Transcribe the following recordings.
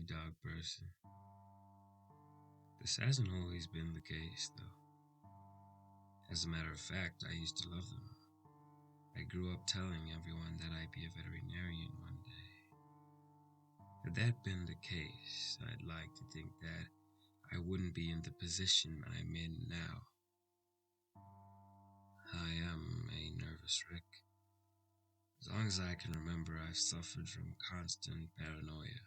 dog person. This hasn't always been the case, though. As a matter of fact, I used to love them. I grew up telling everyone that I'd be a veterinarian one day. Had that been the case, I'd like to think that I wouldn't be in the position I'm in now. I am a nervous wreck. As long as I can remember, I've suffered from constant paranoia.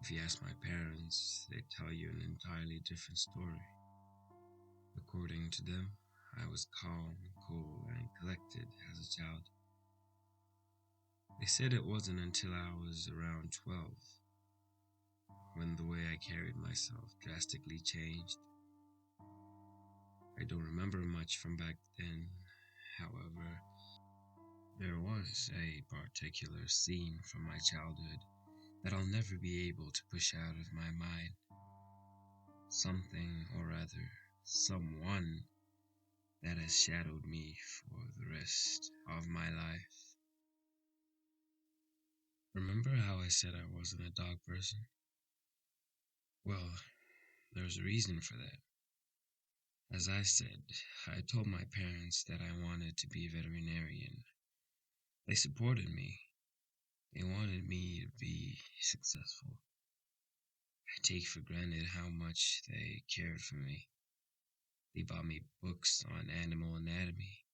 If you ask my parents, they'd tell you an entirely different story. According to them, I was calm, cool, and collected as a child. They said it wasn't until I was around 12 when the way I carried myself drastically changed. I don't remember much from back then. However, there was a particular scene from my childhood that I'll never be able to push out of my mind. Something, or rather, someone that has shadowed me for the rest of my life. Remember how I said I wasn't a dog person? Well, there's a reason for that. As I said, I told my parents that I wanted to be a veterinarian. They supported me. They wanted me to be successful. I take for granted how much they cared for me. They bought me books on animal anatomy.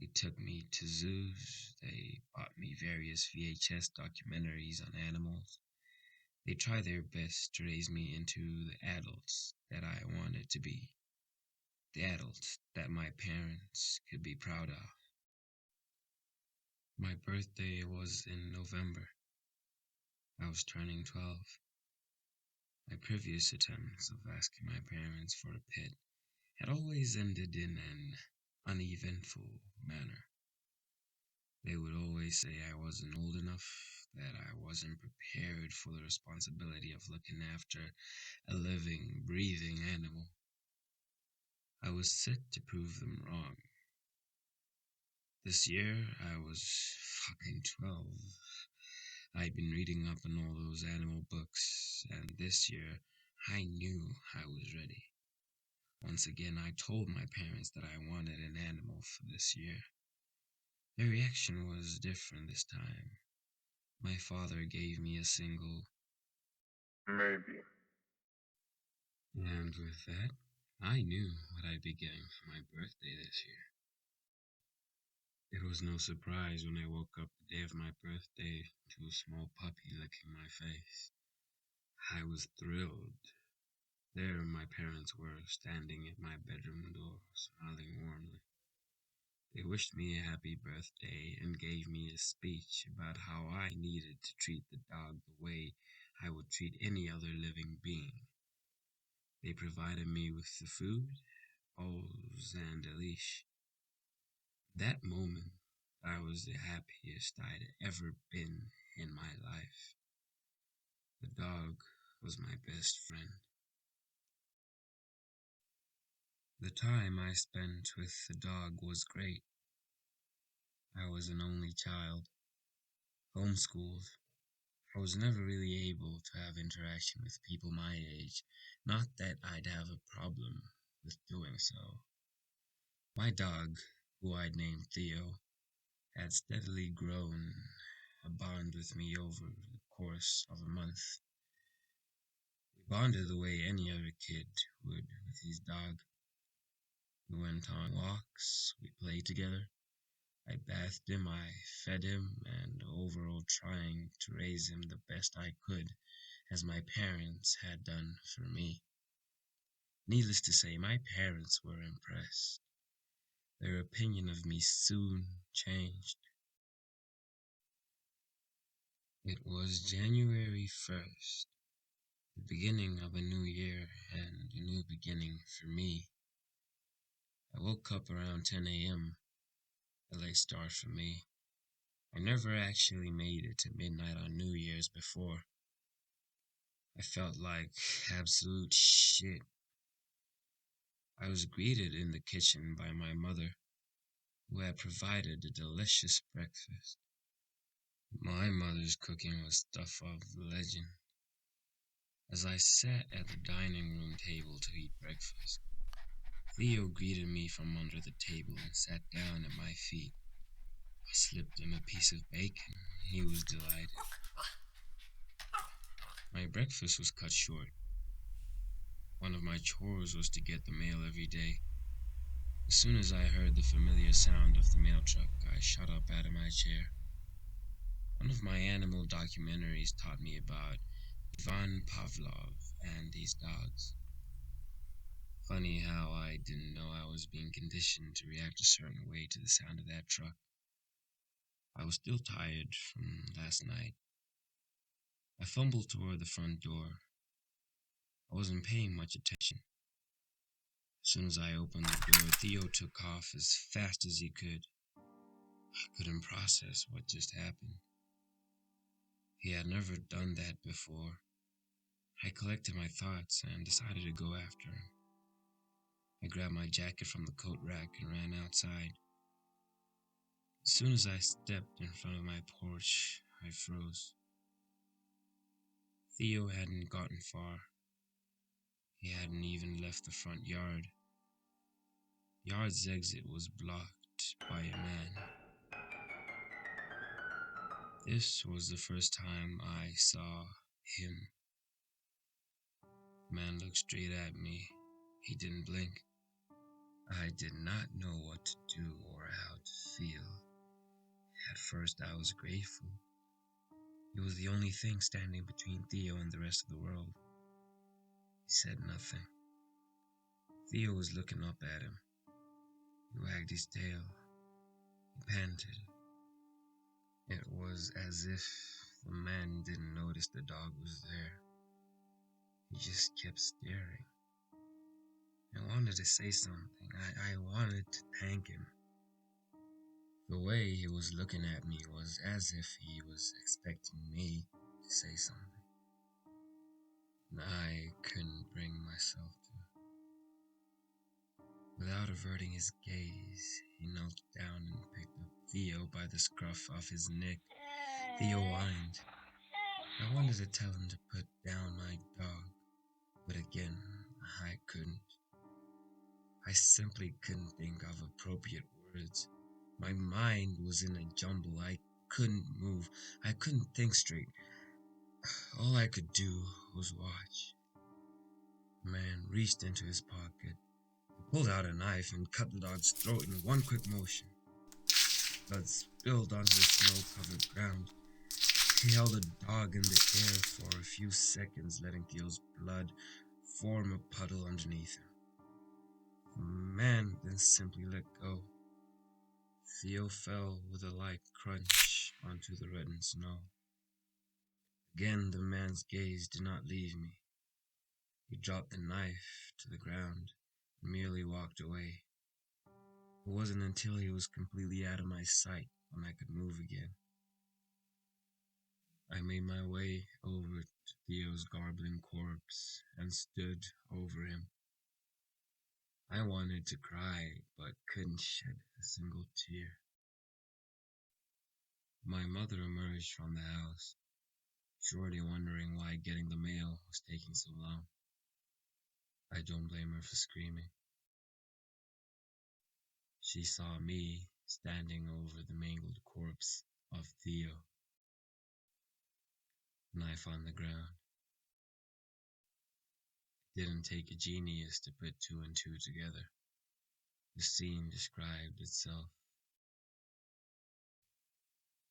They took me to zoos. They bought me various VHS documentaries on animals. They tried their best to raise me into the adults that I wanted to be. The adults that my parents could be proud of. My birthday was in November. I was turning 12. My previous attempts of asking my parents for a pet had always ended in an uneventful manner. They would always say I wasn't old enough, that I wasn't prepared for the responsibility of looking after a living, breathing animal. I was set to prove them wrong. This year, I was fucking 12. I'd been reading up on all those animal books, and this year, I knew I was ready. Once again, I told my parents that I wanted an animal for this year. Their reaction was different this time. My father gave me a single maybe. And with that, I knew what I'd be getting for my birthday this year. It was no surprise when I woke up the day of my birthday to a small puppy licking my face. I was thrilled. There my parents were, standing at my bedroom door, smiling warmly. They wished me a happy birthday and gave me a speech about how I needed to treat the dog the way I would treat any other living being. They provided me with the food, bowls, and a leash. That moment, I was the happiest I'd ever been in my life. The dog was my best friend. The time I spent with the dog was great. I was an only child, homeschooled. I was never really able to have interaction with people my age, not that I'd have a problem with doing so. My dog, who I'd named Theo, had steadily grown a bond with me over the course of a month. We bonded the way any other kid would with his dog. We went on walks, we played together. I bathed him, I fed him, and overall trying to raise him the best I could, as my parents had done for me. Needless to say, my parents were impressed. Their opinion of me soon changed. It was January 1st, the beginning of a new year and a new beginning for me. I woke up around 10 a.m., a late start for me. I never actually made it to midnight on New Year's before. I felt like absolute shit. I was greeted in the kitchen by my mother, who had provided a delicious breakfast. My mother's cooking was stuff of legend. As I sat at the dining room table to eat breakfast, Theo greeted me from under the table and sat down at my feet. I slipped him a piece of bacon. He was delighted. My breakfast was cut short. One of my chores was to get the mail every day. As soon as I heard the familiar sound of the mail truck, I shot up out of my chair. One of my animal documentaries taught me about Ivan Pavlov and his dogs. Funny how I didn't know I was being conditioned to react a certain way to the sound of that truck. I was still tired from last night. I fumbled toward the front door. I wasn't paying much attention. As soon as I opened the door, Theo took off as fast as he could. I couldn't process what just happened. He had never done that before. I collected my thoughts and decided to go after him. I grabbed my jacket from the coat rack and ran outside. As soon as I stepped in front of my porch, I froze. Theo hadn't gotten far. He hadn't even left the front yard. The yard's exit was blocked by a man. This was the first time I saw him. The man looked straight at me. He didn't blink. I did not know what to do or how to feel. At first I was grateful. He was the only thing standing between Theo and the rest of the world. He said nothing. Theo was looking up at him. He wagged his tail. He panted. It was as if the man didn't notice the dog was there. He just kept staring. I wanted to say something. I wanted to thank him. The way he was looking at me was as if he was expecting me to say something. And I couldn't bring myself to. Without averting his gaze, he knelt down and picked up Theo by the scruff of his neck. Theo whined. I wanted to tell him to put down my dog, but again, I couldn't. I simply couldn't think of appropriate words. My mind was in a jumble. I couldn't move. I couldn't think straight. All I could do was watch. The man reached into his pocket, pulled out a knife, and cut the dog's throat in one quick motion. Blood spilled onto the snow-covered ground. He held the dog in the air for a few seconds, letting Theo's blood form a puddle underneath him. The man then simply let go. Theo fell with a light crunch onto the reddened snow. Again, the man's gaze did not leave me. He dropped the knife to the ground and merely walked away. It wasn't until he was completely out of my sight when I could move again. I made my way over to Theo's garbling corpse and stood over him. I wanted to cry, but couldn't shed a single tear. My mother emerged from the house, surely wondering why getting the mail was taking so long. I don't blame her for screaming. She saw me standing over the mangled corpse of Theo, knife on the ground. It didn't take a genius to put two and two together. The scene described itself.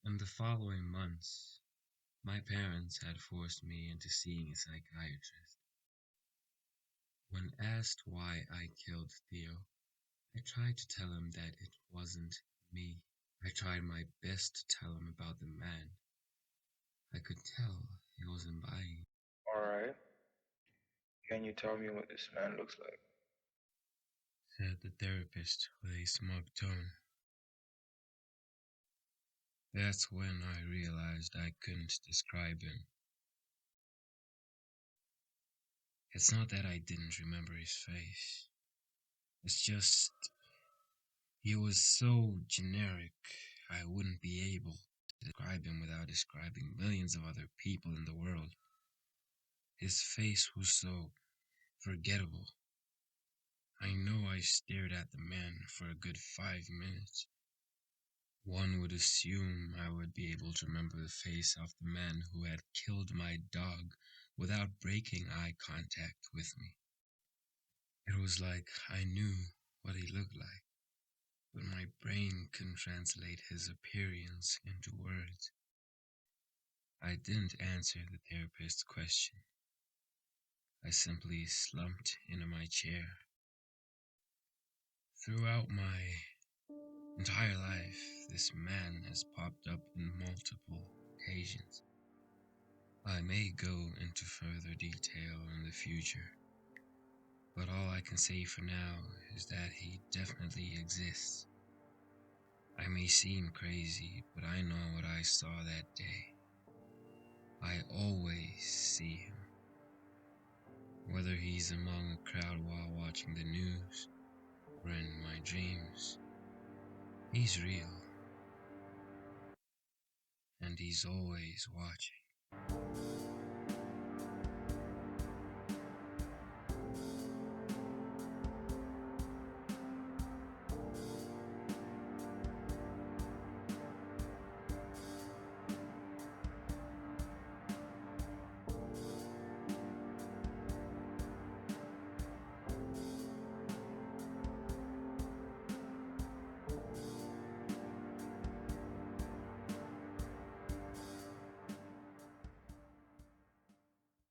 In the following months, my parents had forced me into seeing a psychiatrist. When asked why I killed Theo, I tried to tell him that it wasn't me. I tried my best to tell him about the man. I could tell he wasn't buying. Alright. Can you tell me what this man looks like? Said the therapist with a smug tone. That's when I realized I couldn't describe him. It's not that I didn't remember his face. It's just he was so generic I wouldn't be able to describe him without describing millions of other people in the world. His face was so forgettable. I know I stared at the man for a good 5 minutes. One would assume I would be able to remember the face of the man who had killed my dog without breaking eye contact with me. It was like I knew what he looked like, but my brain couldn't translate his appearance into words. I didn't answer the therapist's question. I simply slumped into my chair. Throughout my entire life, this man has popped up in multiple occasions. I may go into further detail in the future, but all I can say for now is that he definitely exists. I may seem crazy, but I know what I saw that day. I always see him, whether he's among a crowd while watching the news or in my dreams. He's real, and he's always watching.